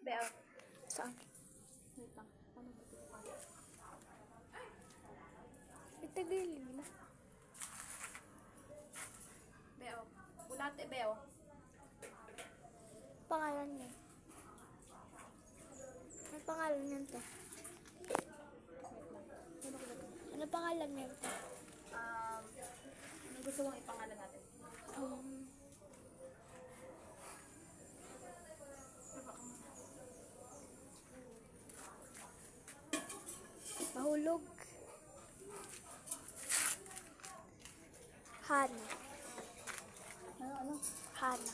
Beo. Saan? Wait lang. Ano ba ito? Itagilin mo. Beo. Bulate, Beo. Pangalan niya. Ano pangalan niya to? Ano pangalan niya to? Ano gusto mong ipangalan natin? Mahulog. Hana. Ano? Hana.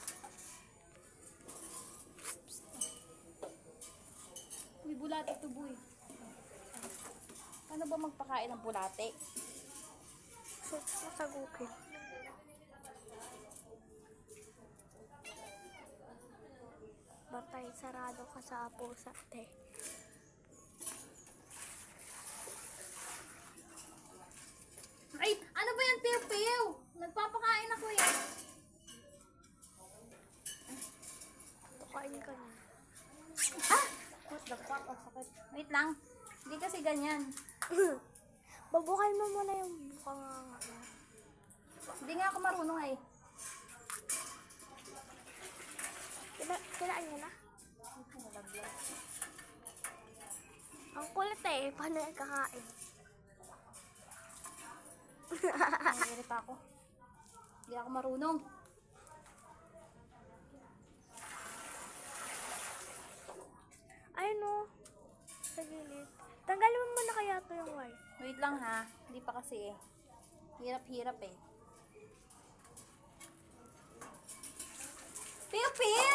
May bulate ito, boy. Ano ba magpakain ng bulate? Search mo sa Google. Batay, sarado ka sa pusa, te. Ay! Ano ba yan, Piu-Piu? Nagpapakain ako eh. Pakain ka na. Ah! What the fuck? Ang sakit. Wait lang. Hindi kasi ganyan. Babukay mo muna yung bukang nga. Hindi nga ako marunong eh. Kailangan niya na? Ang kulit eh. Paano yung kakain? Nangirita ako. Hindi ako marunong. Ay no. Sa gilid. Tanggalin mo muna kaya to yung white. Wait lang ha. Hindi pa kasi eh. Hirap-hirap eh. Piu-Piu!